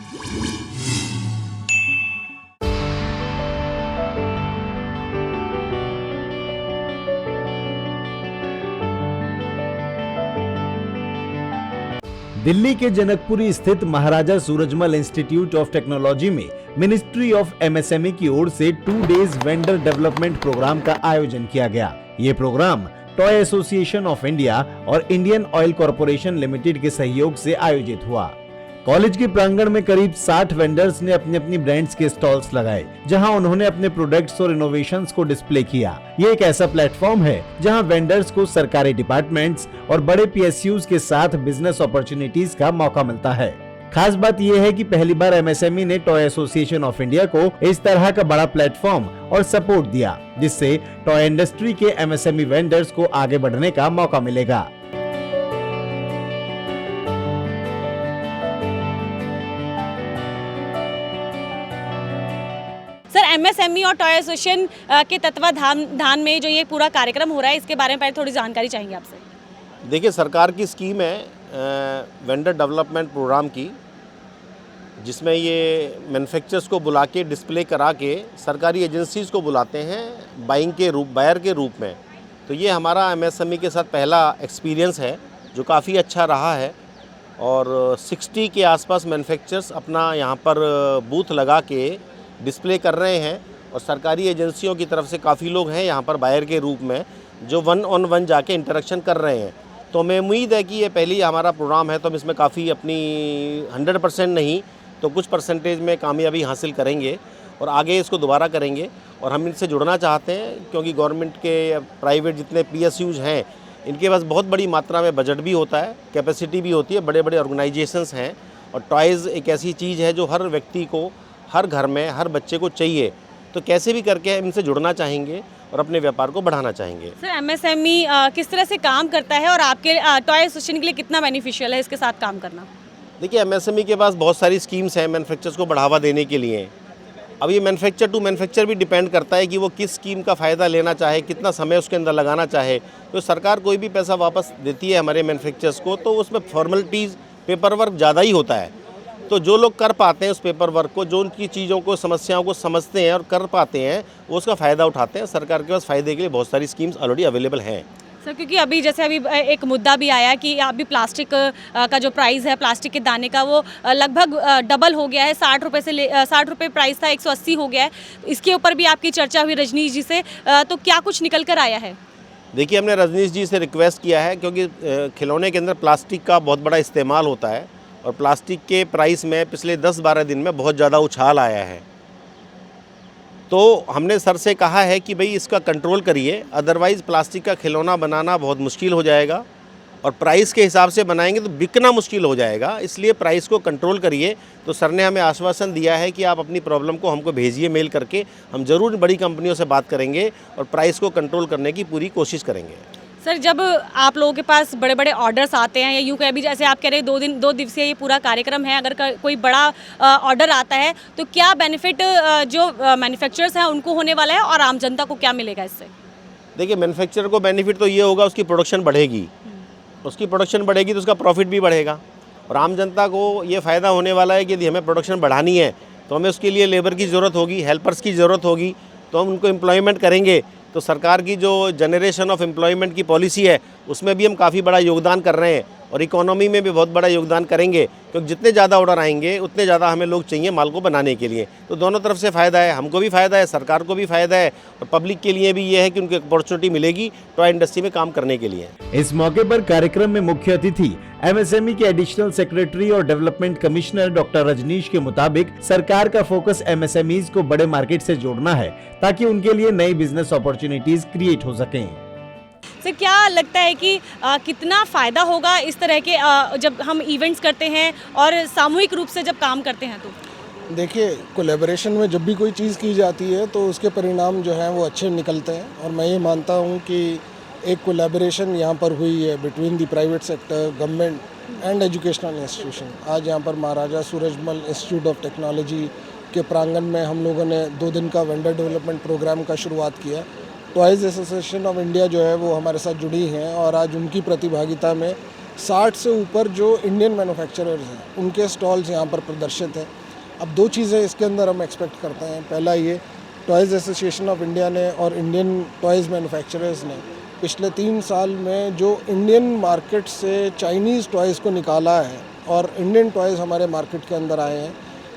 दिल्ली के जनकपुरी स्थित महाराजा Surajmal institute of technology में मिनिस्ट्री ऑफ एमएसएमई की ओर से 2 डेज वेंडर डेवलपमेंट प्रोग्राम का आयोजन किया गया। ये programme toy association of India और इंडियन ऑयल कॉरपोरेशन लिमिटेड के सहयोग से आयोजित हुआ। कॉलेज के प्रांगण में करीब 60 वेंडर्स ने अपनी अपनी ब्रांड्स के स्टॉल्स लगाए, जहां उन्होंने अपने प्रोडक्ट्स और इनोवेशंस को डिस्प्ले किया। ये एक ऐसा प्लेटफॉर्म है जहां वेंडर्स को सरकारी डिपार्टमेंट्स और बड़े पीएसयूज के साथ बिजनेस अपॉर्चुनिटीज का मौका मिलता है। खास बात यह है कि पहली बार एमएसएमई ने टॉय एसोसिएशन ऑफ इंडिया को इस तरह का बड़ा प्लेटफॉर्म और सपोर्ट दिया, जिससे टॉय इंडस्ट्री के एमएसएमई वेंडर्स को आगे बढ़ने का मौका मिलेगा। सर, एमएसएमई और टॉय एसोसिएशन के तत्वाधान में जो ये पूरा कार्यक्रम हो रहा है, इसके बारे में पहले थोड़ी जानकारी चाहेंगे आपसे। देखिए, सरकार की स्कीम है वेंडर डेवलपमेंट प्रोग्राम की, जिसमें ये मैन्युफैक्चरर्स को बुला के डिस्प्ले करा के सरकारी एजेंसीज़ को बुलाते हैं बायर के रूप में। तो ये हमारा एमएसएमई के साथ पहला एक्सपीरियंस है जो काफ़ी अच्छा रहा है और 60 के आसपास मैन्युफैक्चरर्स अपना यहाँ पर बूथ लगा के डिस्प्ले कर रहे हैं और सरकारी एजेंसियों की तरफ से काफ़ी लोग हैं यहाँ पर बायर के रूप में जो 1-on-1 जाके इंटरेक्शन कर रहे हैं। तो हमें उम्मीद है कि ये पहली हमारा प्रोग्राम है तो हम इसमें काफ़ी अपनी 100% नहीं तो कुछ परसेंटेज में कामयाबी हासिल करेंगे और आगे इसको दोबारा करेंगे। और हम इनसे जुड़ना चाहते हैं क्योंकि गवर्नमेंट के प्राइवेट जितने पीएसयूज हैं, इनके पास बहुत बड़ी मात्रा में बजट भी होता है, कैपेसिटी भी होती है, बड़े बड़े ऑर्गेनाइजेशंस हैं और टॉयज़ एक ऐसी चीज़ है जो हर व्यक्ति को, हर घर में, हर बच्चे को चाहिए। तो कैसे भी करके इनसे जुड़ना चाहेंगे और अपने व्यापार को बढ़ाना चाहेंगे। सर, एमएसएमई किस तरह से काम करता है और आपके टॉय एसोसिएशन के लिए कितना बेनिफिशियल है इसके साथ काम करना? देखिए, एमएसएमई के पास बहुत सारी स्कीम्स हैं मैन्युफैक्चरर्स को बढ़ावा देने के लिए। अब ये मैन्युफैक्चर टू मैन्युफैक्चर भी डिपेंड करता है कि वो किस स्कीम का फ़ायदा लेना चाहे, कितना समय उसके अंदर लगाना चाहे। तो सरकार कोई भी पैसा वापस देती है हमारे मैन्युफैक्चरर्स को तो उसमें फॉर्मेलिटीज़, पेपर वर्क ज़्यादा ही होता है। तो जो लोग कर पाते हैं उस पेपर वर्क को, जो उनकी चीज़ों को, समस्याओं को समझते हैं और कर पाते हैं, वो उसका फ़ायदा उठाते हैं। सरकार के पास फ़ायदे के लिए बहुत सारी स्कीम्स ऑलरेडी अवेलेबल हैं। सर, क्योंकि अभी एक मुद्दा भी आया कि अभी प्लास्टिक का जो प्राइस है प्लास्टिक के दाने का, वो लगभग डबल हो गया है। 60 रुपये से 60 रुपये प्राइस था, 180 हो गया है। इसके ऊपर भी आपकी चर्चा हुई रजनीश जी से, तो क्या कुछ निकल कर आया है? देखिए, हमने रजनीश जी से रिक्वेस्ट किया है क्योंकि खिलौने के अंदर प्लास्टिक का बहुत बड़ा इस्तेमाल होता है और प्लास्टिक के प्राइस में पिछले 10-12 दिन में बहुत ज़्यादा उछाल आया है। तो हमने सर से कहा है कि भाई इसका कंट्रोल करिए, अदरवाइज़ प्लास्टिक का खिलौना बनाना बहुत मुश्किल हो जाएगा और प्राइस के हिसाब से बनाएंगे तो बिकना मुश्किल हो जाएगा। इसलिए प्राइस को कंट्रोल करिए। तो सर ने हमें आश्वासन दिया है कि आप अपनी प्रॉब्लम को हमको भेजिए मेल करके, हम ज़रूर बड़ी कंपनियों से बात करेंगे और प्राइस को कंट्रोल करने की पूरी कोशिश करेंगे। सर, जब आप लोगों के पास बड़े बड़े ऑर्डर्स आते हैं या यूँ कह, अभी जैसे आप कह रहे हैं 2 दिवसीय ये पूरा कार्यक्रम है, अगर कोई बड़ा ऑर्डर आता है तो क्या बेनिफिट जो मैन्युफैक्चरर्स हैं उनको होने वाला है और आम जनता को क्या मिलेगा इससे? देखिए, मैन्युफैक्चरर को बेनिफिट तो ये होगा, उसकी प्रोडक्शन बढ़ेगी, उसकी प्रोडक्शन बढ़ेगी तो उसका प्रॉफिट भी बढ़ेगा। और आम जनता को ये फ़ायदा होने वाला है कि यदि हमें प्रोडक्शन बढ़ानी है तो हमें उसके लिए लेबर की ज़रूरत होगी, हेल्पर्स की ज़रूरत होगी, तो हम उनको एम्प्लॉयमेंट करेंगे। तो सरकार की जो जनरेशन ऑफ एम्प्लॉयमेंट की पॉलिसी है उसमें भी हम काफ़ी बड़ा योगदान कर रहे हैं और इकोनॉमी में भी बहुत बड़ा योगदान करेंगे, क्योंकि जितने ज़्यादा ऑर्डर आएंगे उतने ज़्यादा हमें लोग चाहिए माल को बनाने के लिए। तो दोनों तरफ से फ़ायदा है, हमको भी फ़ायदा है, सरकार को भी फ़ायदा है और पब्लिक के लिए भी ये है कि उनको अपॉर्चुनिटी मिलेगी टॉय इंडस्ट्री में काम करने के लिए। इस मौके पर कार्यक्रम में मुख्य अतिथि एमएसएमई के एडिशनल सेक्रेटरी और डेवलपमेंट कमिश्नर डॉक्टर रजनीश के मुताबिक सरकार का फोकस एमएसएमईज को बड़े मार्केट से जोड़ना है ताकि उनके लिए नई बिजनेस अपॉर्चुनिटीज क्रिएट हो सकें। सर, क्या लगता है कि कितना फ़ायदा होगा इस तरह के जब हम इवेंट्स करते हैं और सामूहिक रूप से जब काम करते हैं? तो देखिए, कोलैबोरेशन में जब भी कोई चीज़ की जाती है तो उसके परिणाम जो हैं वो अच्छे निकलते हैं और मैं ये मानता हूँ कि एक कोलैबोरेशन यहाँ पर हुई है between the private sector, government and educational institution. आज यहाँ पर महाराजा सूरजमल इंस्टीट्यूट ऑफ टेक्नोलॉजी के प्रांगण में हम लोगों ने 2 दिन का वेंडर डेवलपमेंट प्रोग्राम का शुरुआत किया। टॉयज़ एसोसिएशन ऑफ इंडिया जो है वो हमारे साथ जुड़ी हैं और आज उनकी प्रतिभागिता में 60 से ऊपर जो इंडियन मैन्युफैक्चरर्स हैं उनके स्टॉल्स यहाँ पर प्रदर्शित हैं। अब दो चीज़ें इसके अंदर हम एक्सपेक्ट करते हैं। पहला ये, टॉयज़ एसोसिएशन ऑफ इंडिया ने और इंडियन टॉयज़ मैन्युफैक्चरर्स ने पिछले 3 साल में जो इंडियन मार्केट से चाइनीज़ टॉयज़ को निकाला है और इंडियन टॉयज़ हमारे मार्केट के अंदर आए हैं,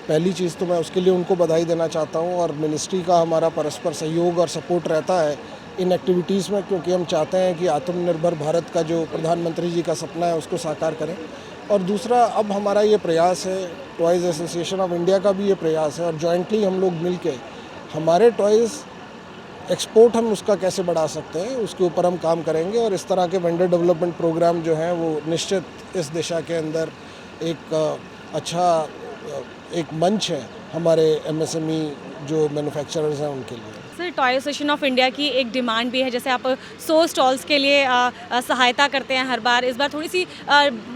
पहली चीज़ तो मैं उसके लिए उनको बधाई देना चाहता हूँ। और मिनिस्ट्री का हमारा परस्पर सहयोग और सपोर्ट रहता है इन एक्टिविटीज़ में, क्योंकि हम चाहते हैं कि आत्मनिर्भर भारत का जो प्रधानमंत्री जी का सपना है उसको साकार करें। और दूसरा, अब हमारा ये प्रयास है, टॉयज़ एसोसिएशन ऑफ इंडिया का भी ये प्रयास है और जॉइंटली हम लोग मिल के हमारे टॉयज़ एक्सपोर्ट हम उसका कैसे बढ़ा सकते हैं उसके ऊपर हम काम करेंगे। और इस तरह के वेंडर डेवलपमेंट प्रोग्राम जो हैं वो निश्चित इस दिशा के अंदर एक अच्छा एक मंच है हमारे एमएसएमई जो मैन्युफैक्चरर्स हैं उनके लिए। Sir, toy association of India की एक डिमांड भी है, जैसे आप 100 स्टॉल्स के लिए सहायता करते हैं हर बार, इस बार थोड़ी सी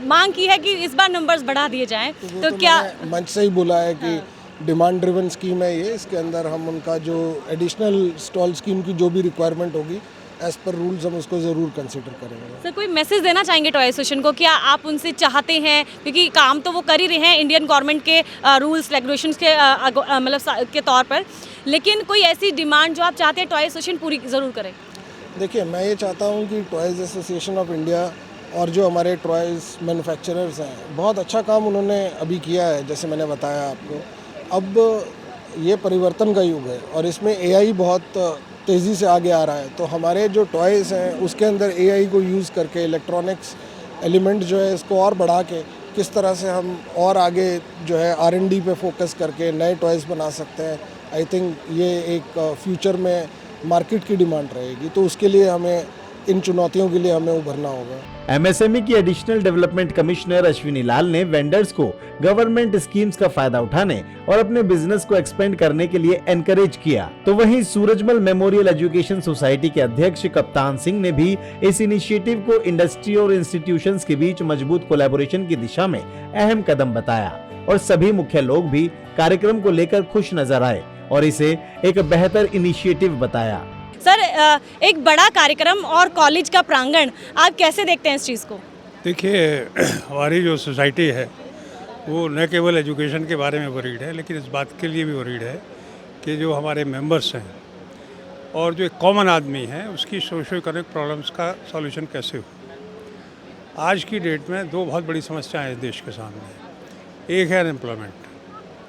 मांग की है कि इस बार नंबर्स बढ़ा दिए जाएं, तो क्या मैंने मंच से ही बोला है कि डिमांड ड्रिवन स्कीम है ये, इसके अंदर हम उनका जो एडिशनल स्टॉल स्कीम की जो भी रिक्वायरमेंट होगी एज पर रूल्स हम उसको ज़रूर कंसिडर करेंगे। सर, कोई मैसेज देना चाहेंगे टॉय एसोसिएशन को? क्या आप उनसे चाहते हैं, क्योंकि काम तो वो कर ही रहे हैं इंडियन गवर्नमेंट के रूल्स रेगुलेशंस के मतलब के तौर पर, लेकिन कोई ऐसी डिमांड जो आप चाहते हैं टॉय एसोसिएशन पूरी ज़रूर करे? देखिए, मैं ये चाहता हूँ कि टॉयज़ एसोसिएशन ऑफ इंडिया और जो हमारे टॉयज़ मैन्युफैक्चरर्स हैं बहुत अच्छा काम उन्होंने अभी किया है, जैसे मैंने बताया आपको। अब ये परिवर्तन का युग है और इसमें एआई बहुत तेज़ी से आगे आ रहा है, तो हमारे जो टॉयज़ हैं उसके अंदर एआई को यूज़ करके इलेक्ट्रॉनिक्स एलिमेंट जो है इसको और बढ़ा के किस तरह से हम और आगे जो है R&D पे फोकस करके नए टॉयज़ बना सकते हैं। आई थिंक ये एक फ्यूचर में मार्केट की डिमांड रहेगी, तो उसके लिए हमें इन चुनौतियों के लिए हमें उभरना होगा। एमएसएमई की एडिशनल डेवलपमेंट कमिश्नर अश्विनी लाल ने वेंडर्स को गवर्नमेंट स्कीम्स का फायदा उठाने और अपने बिजनेस को एक्सपेंड करने के लिए एनकरेज किया। तो वहीं सूरजमल मेमोरियल एजुकेशन सोसाइटी के अध्यक्ष कप्तान सिंह ने भी इस इनिशिएटिव को इंडस्ट्री और इंस्टीट्यूशंस के बीच मजबूत कोलैबोरेशन की दिशा में अहम कदम बताया और सभी मुख्य लोग भी कार्यक्रम को लेकर खुश नजर आए और इसे एक बेहतर इनिशिएटिव बताया। सर, एक बड़ा कार्यक्रम और कॉलेज का प्रांगण, आप कैसे देखते हैं इस चीज़ को? देखिए, हमारी जो सोसाइटी है वो न केवल एजुकेशन के बारे में वरीड है, लेकिन इस बात के लिए भी वरीड है कि जो हमारे मेंबर्स हैं और जो एक कॉमन आदमी है उसकी सोशो इकोनॉमिक प्रॉब्लम्स का सॉल्यूशन कैसे हो। आज की डेट में दो बहुत बड़ी समस्याएं हैं देश के सामने। एक है अनएम्प्लॉयमेंट,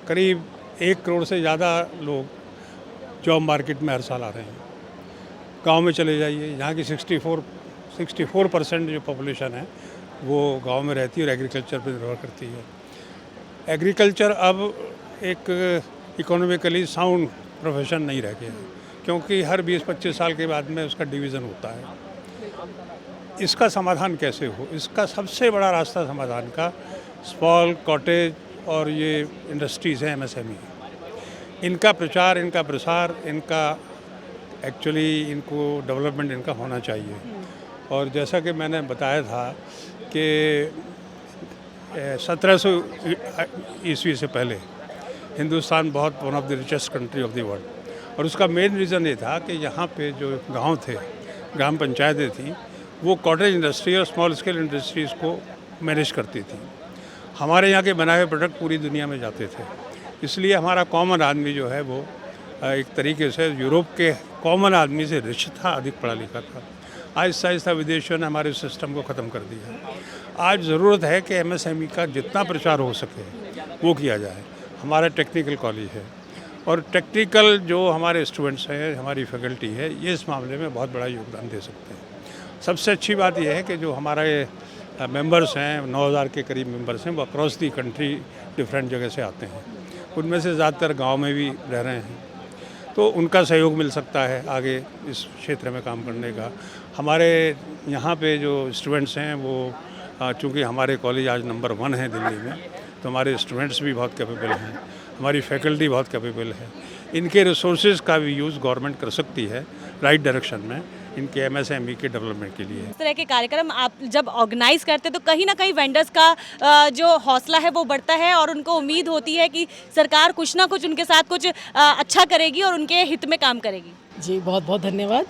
करीब 1 करोड़ से ज़्यादा लोग जॉब मार्केट में हर साल आ रहे हैं। गांव में चले जाइए, यहाँ की 64% जो पॉपुलेशन है वो गांव में रहती है और एग्रीकल्चर पर निर्भर करती है। एग्रीकल्चर अब एक इकोनॉमिकली साउंड प्रोफेशन नहीं रह गया है, क्योंकि हर 20-25 साल के बाद में उसका डिवीज़न होता है। इसका समाधान कैसे हो? इसका सबसे बड़ा रास्ता समाधान का स्मॉल कॉटेज और ये इंडस्ट्रीज़ हैं एमएसएमई, इनका प्रचार, इनका प्रसार, इनका एक्चुअली इनको डेवलपमेंट इनका होना चाहिए। और जैसा कि मैंने बताया था कि 1700 ईस्वी से पहले हिंदुस्तान बहुत one of the richest country of the world, और उसका मेन रीज़न ये था कि यहाँ पे जो गांव थे, ग्राम पंचायतें थी, वो कॉटेज इंडस्ट्री और स्मॉल स्केल इंडस्ट्रीज़ को मैनेज करती थी। हमारे यहाँ के बनाए हुए प्रोडक्ट पूरी दुनिया में जाते थे, इसलिए हमारा कॉमन आदमी जो है वो एक तरीके से यूरोप के कॉमन आदमी से रिच था, अधिक पढ़ा लिखा था। आहिस्ता आहिस्ता विदेशों ने हमारे सिस्टम को ख़त्म कर दिया। आज ज़रूरत है कि एमएसएमई का जितना प्रचार हो सके वो किया जाए। हमारा टेक्निकल कॉलेज है और टेक्निकल जो हमारे स्टूडेंट्स हैं, हमारी फैकल्टी है, ये इस मामले में बहुत बड़ा योगदान दे सकते हैं। सबसे अच्छी बात यह है कि जो हमारे मेंबर्स हैं, 9000 के करीब मेंबर्स हैं, वो अक्रॉस दी कंट्री डिफरेंट जगह से आते हैं। उनमें से ज़्यादातर गाँव में भी रह रहे हैं, तो उनका सहयोग मिल सकता है आगे इस क्षेत्र में काम करने का। हमारे यहाँ पे जो स्टूडेंट्स हैं वो चूँकि हमारे कॉलेज आज नंबर 1 है दिल्ली में, तो हमारे स्टूडेंट्स भी बहुत कैपेबल हैं, हमारी फैकल्टी बहुत कैपेबल है। इनके रिसोर्सेज का भी यूज़ गवर्नमेंट कर सकती है राइट डायरेक्शन में, इनके एमएसएमई के डेवलपमेंट के लिए। इस तरह के कार्यक्रम आप जब ऑर्गेनाइज करते हैं तो कहीं ना कहीं वेंडर्स का जो हौसला है वो बढ़ता है और उनको उम्मीद होती है कि सरकार कुछ ना कुछ उनके साथ कुछ अच्छा करेगी और उनके हित में काम करेगी। जी, बहुत बहुत धन्यवाद।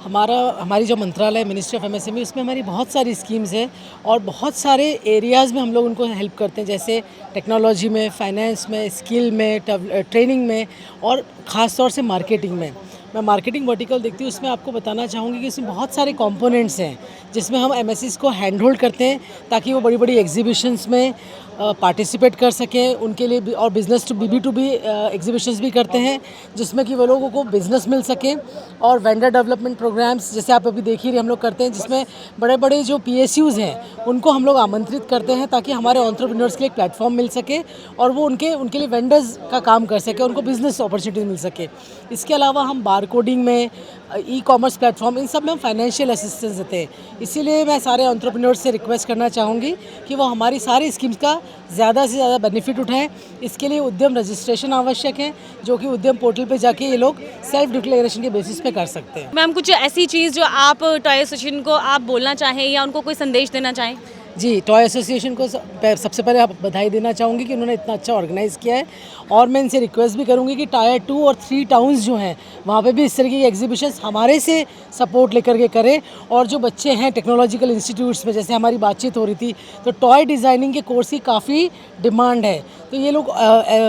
हमारी जो मंत्रालय मिनिस्ट्री ऑफ एमएसएमई, उसमें हमारी बहुत सारी स्कीम्स हैं और बहुत सारे एरियाज़ में हम लोग उनको हेल्प करते हैं, जैसे टेक्नोलॉजी में, फाइनेंस में, स्किल में, ट्रेनिंग में और ख़ास तौर से मार्केटिंग में। मैं मार्केटिंग वर्टिकल देखती हूँ, उसमें आपको बताना चाहूँगी कि इसमें बहुत सारे कंपोनेंट्स हैं जिसमें हम एमएससीज़ को हैंड होल्ड करते हैं ताकि वो बड़ी बड़ी एग्जीबिशंस में पार्टिसिपेट कर सकें उनके लिए भी, और बिज़नेस टू बी एग्जीबिशंस भी करते हैं जिसमें कि वो लोगों को बिज़नेस मिल सके। और वेंडर डेवलपमेंट प्रोग्राम्स जैसे आप अभी देख ही रहे हम लोग करते हैं, जिसमें बड़े बड़े जो PSUs हैं उनको हम लोग आमंत्रित करते हैं ताकि हमारे एंटरप्रेन्योर्स के लिए एक प्लेटफॉर्म मिल सके और वो उनके लिए वेंडर्स का काम कर सके, उनको बिज़नेस अपॉर्चुनिटी मिल सके। इसके अलावा हम बार कोडिंग में, ई-कॉमर्स प्लेटफॉर्म, इन सब में हम फाइनेंशियल असिस्टेंस देते हैं। इसीलिए मैं सारे एंटरप्रेन्योर्स से रिक्वेस्ट करना चाहूँगी कि वो हमारी सारी स्कीम्स का ज़्यादा से ज़्यादा बेनिफिट उठाएं। इसके लिए उद्यम रजिस्ट्रेशन आवश्यक है, जो कि उद्यम पोर्टल पे जाके ये लोग सेल्फ डिक्लेरेशन के बेसिस पे कर सकते हैं। मैम, कुछ ऐसी चीज़ जो आप टॉय एसोसिएशन को आप बोलना चाहें या उनको कोई संदेश देना चाहें? जी, टॉय एसोसिएशन को सबसे पहले आप बधाई देना चाहूँगी कि उन्होंने इतना अच्छा ऑर्गेनाइज़ किया है और मैं इनसे रिक्वेस्ट भी करूँगी कि टायर 2 और 3 टाउन्स जो हैं वहाँ पे भी इस तरह की एग्जीबिशंस हमारे से सपोर्ट लेकर के करें। और जो बच्चे हैं टेक्नोलॉजिकल इंस्टीट्यूट्स में, जैसे हमारी बातचीत हो रही थी, तो टॉय डिज़ाइनिंग के कोर्स की काफ़ी डिमांड है, तो ये लोग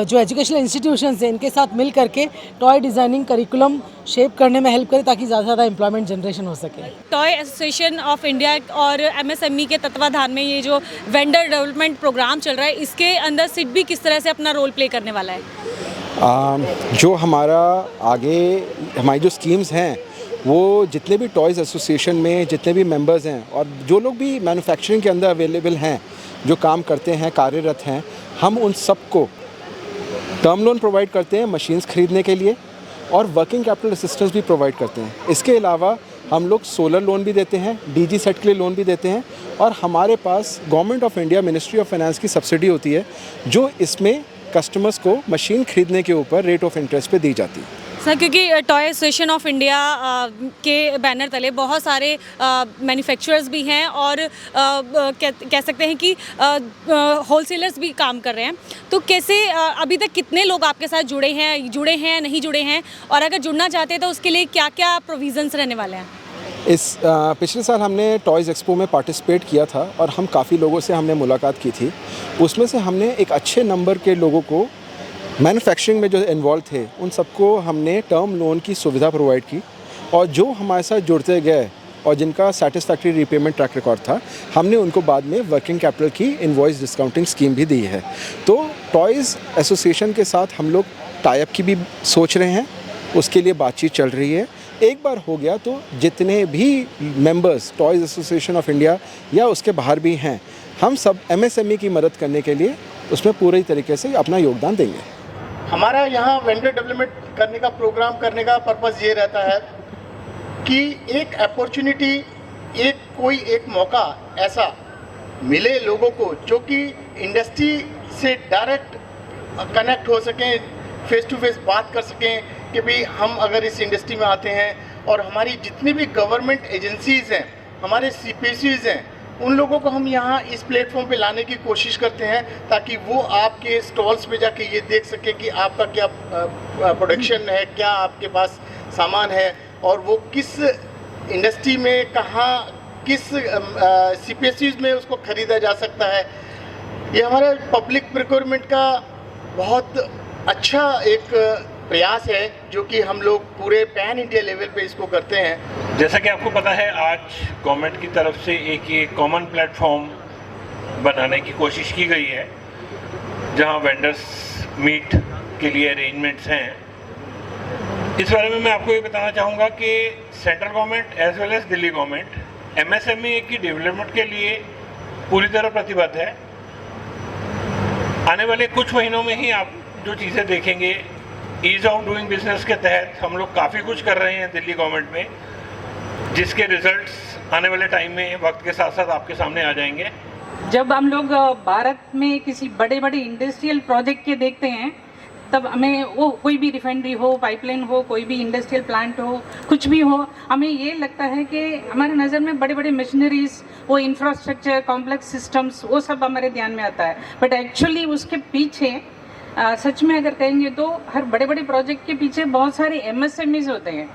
जो एजुकेशनल इंस्टीट्यूशंस हैं इनके साथ मिल करके टॉय डिज़ाइनिंग करिकुलम शेप करने में हेल्प करें ताकि ज़्यादा से ज़्यादा एम्प्लॉयमेंट जनरेशन हो सके। टॉय एसोसिएशन ऑफ इंडिया और MSME के तत्वाधान में ये जो वेंडर डेवलपमेंट प्रोग्राम चल रहा है, इसके अंदर सिडबी किस तरह से अपना रोल प्ले करने वाला है? जो हमारी जो स्कीम्स हैं, वो जितने भी टॉयज़ एसोसिएशन में जितने भी मेंबर्स हैं और जो लोग भी मैन्युफैक्चरिंग के अंदर अवेलेबल हैं, जो काम करते हैं, कार्यरत हैं, हम उन सबको टर्म लोन प्रोवाइड करते हैं मशीन्स खरीदने के लिए और वर्किंग कैपिटल असिस्टेंस भी प्रोवाइड करते हैं। इसके अलावा हम लोग सोलर लोन भी देते हैं, DG सेट के लिए लोन भी देते हैं और हमारे पास government of India ministry of finance की सब्सिडी होती है जो इसमें कस्टमर्स को मशीन खरीदने के ऊपर रेट ऑफ इंटरेस्ट पे दी जाती है। सर, क्योंकि टॉय एसोसिएशन ऑफ इंडिया के बैनर तले बहुत सारे मैन्युफैक्चरर्स भी हैं और कह सकते हैं कि होलसेलर्स भी काम कर रहे हैं, तो कैसे अभी तक कितने लोग आपके साथ जुड़े हैं नहीं जुड़े हैं, और अगर जुड़ना चाहते हैं तो उसके लिए क्या क्या प्रोविज़न्स रहने वाले हैं? पिछले साल हमने टॉयज़ एक्सपो में पार्टिसिपेट किया था और हम काफ़ी लोगों से हमने मुलाकात की थी। उसमें से हमने एक अच्छे नंबर के लोगों को मैन्युफैक्चरिंग में जो इन्वॉल्व थे उन सबको हमने टर्म लोन की सुविधा प्रोवाइड की और जो हमारे साथ जुड़ते गए और जिनका सेटिस्फैक्ट्री रीपेमेंट ट्रैक रिकॉर्ड था, हमने उनको बाद में वर्किंग कैपिटल की इनवॉइस डिस्काउंटिंग स्कीम भी दी है। तो टॉयज़ एसोसिएशन के साथ हम लोग टाई अप की भी सोच रहे हैं, उसके लिए बातचीत चल रही है। एक बार हो गया तो जितने भी members toys association of India या उसके बाहर भी हैं, हम सब MSME की मदद करने के लिए उसमें पूरी तरीके से अपना योगदान देंगे। हमारा यहाँ वेंडर डेवलपमेंट करने का प्रोग्राम करने का पर्पज़ ये रहता है कि एक अपॉर्चुनिटी, एक मौका ऐसा मिले लोगों को जो कि इंडस्ट्री से डायरेक्ट कनेक्ट हो सकें, फेस टू फेस बात कर सकें कि भाई हम अगर इस इंडस्ट्री में आते हैं, और हमारी जितनी भी गवर्नमेंट एजेंसीज़ हैं, हमारे CPSUs हैं, उन लोगों को हम यहाँ इस प्लेटफॉर्म पे लाने की कोशिश करते हैं ताकि वो आपके स्टॉल्स पे जाके ये देख सके कि आपका क्या प्रोडक्शन है, क्या आपके पास सामान है और वो किस इंडस्ट्री में, कहाँ, किस CPSUs में उसको ख़रीदा जा सकता है। ये हमारे पब्लिक प्रोक्योरमेंट का बहुत अच्छा एक प्रयास है जो कि हम लोग पूरे पैन इंडिया लेवल पे इसको करते हैं। जैसा कि आपको पता है, आज गवर्नमेंट की तरफ से एक ये कॉमन प्लेटफॉर्म बनाने की कोशिश की गई है जहां वेंडर्स मीट के लिए अरेंजमेंट्स हैं। इस बारे में मैं आपको ये बताना चाहूँगा कि central government as well as Delhi government MSME की डेवलपमेंट के लिए पूरी तरह प्रतिबद्ध है। आने वाले कुछ महीनों में ही आप जो चीज़ें देखेंगे, ईज़ ऑफ डूइंग बिजनेस के तहत हम लोग काफ़ी कुछ कर रहे हैं दिल्ली गवर्नमेंट में, जिसके रिजल्ट्स आने वाले टाइम में वक्त के साथ साथ आपके सामने आ जाएंगे। जब हम लोग भारत में किसी बड़े इंडस्ट्रियल प्रोजेक्ट के देखते हैं, तब हमें वो कोई भी रिफाइनरी हो, पाइपलाइन हो, कोई भी इंडस्ट्रियल प्लांट हो, कुछ भी हो, हमें ये लगता है कि हमारे नज़र में बड़े मशीनरीज, वो इंफ्रास्ट्रक्चर, कॉम्प्लेक्स सिस्टम्स, वो सब हमारे ध्यान में आता है। बट एक्चुअली उसके पीछे सच में अगर कहेंगे तो हर बड़े प्रोजेक्ट के पीछे बहुत सारे MSMEs होते हैं।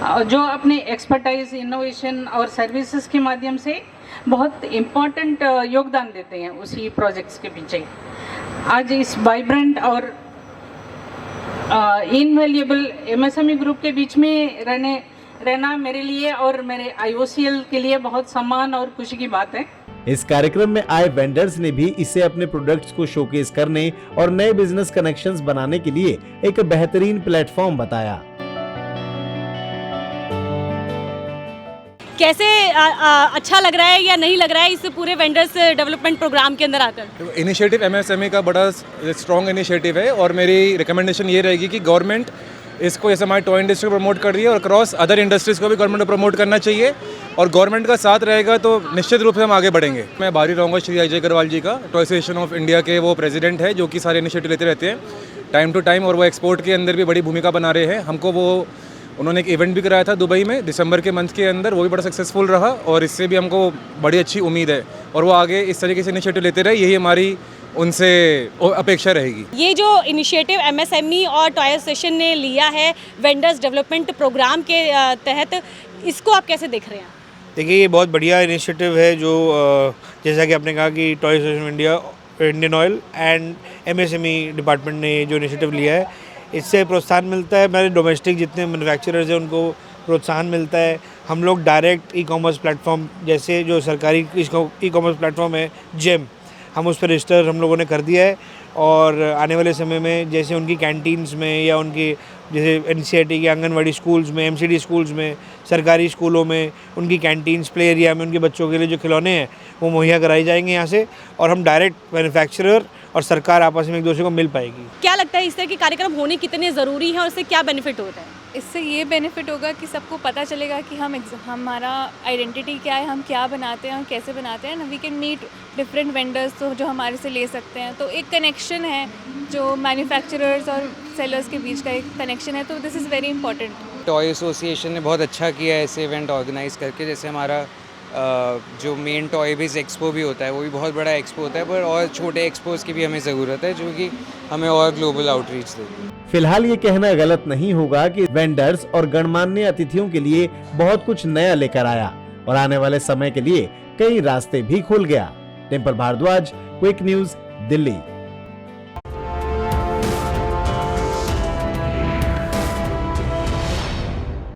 जो अपने एक्सपर्टाइज, इनोवेशन और सर्विसेज के माध्यम से बहुत इम्पोर्टेंट योगदान देते हैं उसी प्रोजेक्ट्स के पीछे। आज इस वाइब्रेंट और इनवैल्यूएबल एमएसएमई ग्रुप के बीच में रहना मेरे लिए और मेरे IOCL के लिए बहुत सम्मान और खुशी की बात है। इस कार्यक्रम में आए वेंडर्स ने भी इसे अपने प्रोडक्ट्स को शोकेस करने और नए बिजनेस कनेक्शंस बनाने के लिए एक बेहतरीन प्लेटफॉर्म बताया। कैसे अच्छा लग रहा है या नहीं लग रहा है इस पूरे वेंडर्स डेवलपमेंट प्रोग्राम के अंदर आकर? इनिशिएटिव MSME का बड़ा स्ट्रॉन्ग इनिशिएटिव है और मेरी रिकमेंडेशन ये रहेगी कि गवर्नमेंट इसको, जैसे हमारी टॉय इंडस्ट्री को प्रमोट कर रही है और क्रॉस अदर इंडस्ट्रीज़ को भी गवर्नमेंट को प्रमोट करना चाहिए, और गवर्नमेंट का साथ रहेगा तो निश्चित रूप से हम आगे बढ़ेंगे। मैं भारी रहूँगा श्री अजय अग्रवाल जी का, टॉय एसोसिएशन ऑफ इंडिया के वो प्रेसिडेंट है जो कि सारे इनिशिएटिव लेते रहते हैं टाइम टू टाइम, और वो एक्सपोर्ट के अंदर भी बड़ी भूमिका बना रहे हैं। हमको वो उन्होंने एक इवेंट भी कराया था दुबई में दिसंबर के मंथ के अंदर, वो भी बड़ा सक्सेसफुल रहा और इससे भी हमको बड़ी अच्छी उम्मीद है और वो आगे इस तरीके से इनिशिएटिव लेते रहे, यही हमारी उनसे अपेक्षा रहेगी। ये जो इनिशिएटिव MSME और टॉय एसोसिएशन ने लिया है वेंडर्स डेवलपमेंट प्रोग्राम के तहत, इसको आप कैसे देख रहे हैं? देखिए, ये बहुत बढ़िया इनिशिएटिव है जो जैसा कि आपने कहा कि toy association India, Indian oil and MSME department ने जो इनिशिएटिव लिया है, इससे प्रोत्साहन मिलता है। हमारे डोमेस्टिक जितने मैन्युफैक्चरर्स हैं उनको प्रोत्साहन मिलता है। हम लोग डायरेक्ट ई-कॉमर्स प्लेटफॉर्म, जैसे जो सरकारी ई-कॉमर्स प्लेटफॉर्म है जेम, हम उस पर रजिस्टर हम लोगों ने कर दिया है और आने वाले समय में जैसे उनकी कैंटीन्स में या उनकी जैसे NCERT के आंगनवाड़ी स्कूल्स में, MCD स्कूल्स में, सरकारी स्कूलों में उनकी कैंटीन्स, प्ले एरिया में उनके बच्चों के लिए जो खिलौने हैं वो मुहैया कराई जाएंगे यहाँ से, और हम डायरेक्ट मैन्युफैक्चरर और सरकार आपस में एक दूसरे को मिल पाएगी। क्या लगता है इस तरह के कार्यक्रम होने कितने ज़रूरी हैं और इससे क्या बेनिफिट होता है? इससे ये बेनिफिट होगा कि सबको पता चलेगा कि हमारा आइडेंटिटी क्या है, हम क्या बनाते हैं और कैसे बनाते हैं। We can meet different vendors तो जो हमारे से ले सकते हैं, तो एक कनेक्शन है जो मैन्युफैक्चरर्स और सेलर्स के बीच का एक कनेक्शन है, तो this is very important. Toy association ने बहुत अच्छा किया है ऐसे इवेंट ऑर्गेनाइज करके, जैसे हमारा जो मेन टॉय बेस एक्सपो भी होता है वो भी बहुत बड़ा एक्सपो होता है, पर और छोटे एक्सपोज की भी हमें ज़रूरत है जो कि हमें और ग्लोबल आउटरीच देगी। फिलहाल ये कहना गलत नहीं होगा कि वेंडर्स और गणमान्य अतिथियों के लिए बहुत कुछ नया लेकर आया और आने वाले समय के लिए कई रास्ते भी खुल गया। Temple Bhardwaj, quick news, Delhi.